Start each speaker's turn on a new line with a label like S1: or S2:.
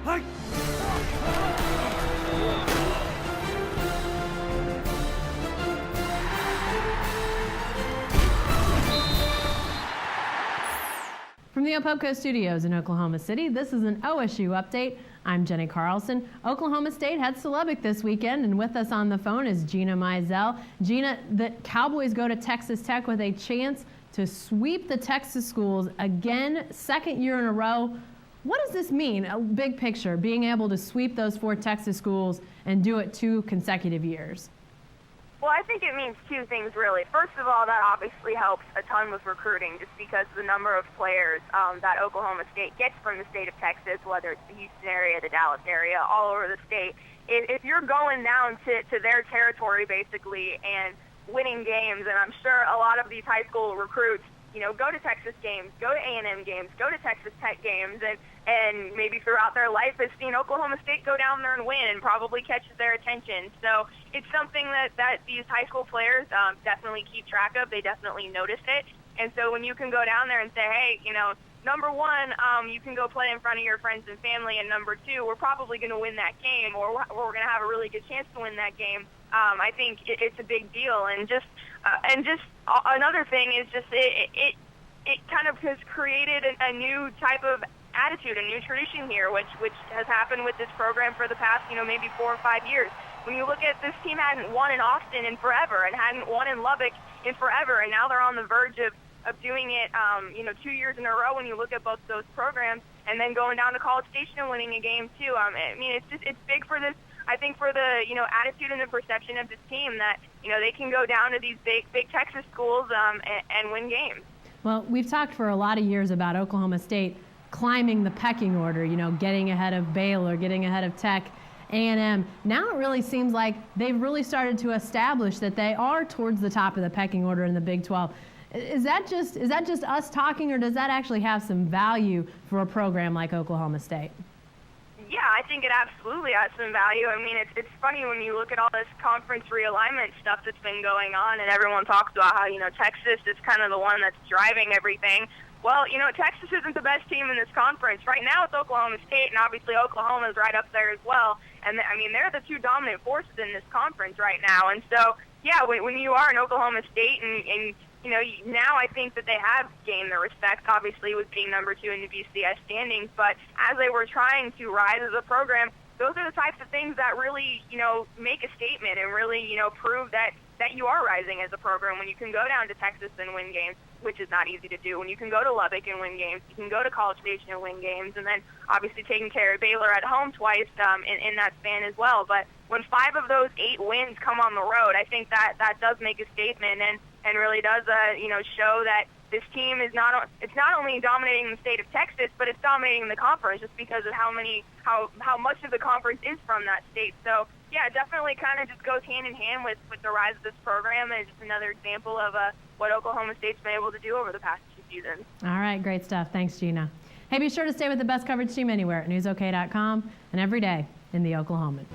S1: From the Opopco Studios in Oklahoma City, this is an OSU update. I'm Jenni Carlson. Oklahoma State heads to Lubbock this weekend, and with us on the phone is Gina Mizell. Gina, the Cowboys go to Texas Tech with a chance to sweep the Texas schools again, second year in a row. What does this mean, a big picture, being able to sweep those 4 Texas schools and do it 2 consecutive years?
S2: Well, I think it means 2 things, really. First of all, that obviously helps a ton with recruiting just because of the number of players that Oklahoma State gets from the state of Texas, whether it's the Houston area, the Dallas area, all over the state. If you're going down to their territory, basically, and winning games, and I'm sure a lot of these high school recruits, go to Texas games, go to A&M games, go to Texas Tech games, and maybe throughout their life has seen Oklahoma State go down there and win and probably catches their attention. So it's something that these high school players definitely keep track of. They definitely notice it. And so when you can go down there and say, hey, number one, you can go play in front of your friends and family, and number 2, we're probably going to win that game, or we're going to have a really good chance to win that game. I think it's a big deal, and just another thing is just it kind of has created a new type of attitude, a new tradition here, which has happened with this program for the past maybe 4 or 5 years. When you look at this team, hadn't won in Austin in forever, and hadn't won in Lubbock in forever, and now they're on the verge of doing it 2 years in a row. When you look at both those programs, and then going down to College Station and winning a game too. I mean, it's big for this. I think for the attitude and the perception of this team that they can go down to these big Texas schools and win games.
S1: Well, we've talked for a lot of years about Oklahoma State climbing the pecking order, getting ahead of Baylor, getting ahead of Tech, A&M. Now it really seems like they've really started to establish that they are towards the top of the pecking order in the Big 12. Is that just us talking, or does that actually have some value for a program like Oklahoma State?
S2: Yeah, I think it absolutely has some value. I mean, it's funny when you look at all this conference realignment stuff that's been going on, and everyone talks about how, Texas is kind of the one that's driving everything. Well, Texas isn't the best team in this conference. Right now it's Oklahoma State, and obviously Oklahoma's right up there as well. And, I mean, they're the 2 dominant forces in this conference right now. And so, yeah, when you are in Oklahoma State and now I think that they have gained the respect, obviously, with being number 2 in the BCS standings. But as they were trying to rise as a program, those are the types of things that really, make a statement and really, prove that you are rising as a program. When you can go down to Texas and win games, which is not easy to do. When you can go to Lubbock and win games, you can go to College Station and win games, and then obviously taking care of Baylor at home twice in that span as well. But when 5 of those 8 wins come on the road, I think that does make a statement and really does show that this team is not only dominating the state of Texas, but it's dominating the conference just because of how much of the conference is from that state. So yeah, it definitely kind of just goes hand in hand with the rise of this program, and it's just another example of what Oklahoma State's been able to do over the past 2 seasons.
S1: All right, great stuff. Thanks, Gina. Hey, be sure to stay with the best coverage team anywhere at newsok.com and every day in the Oklahoman.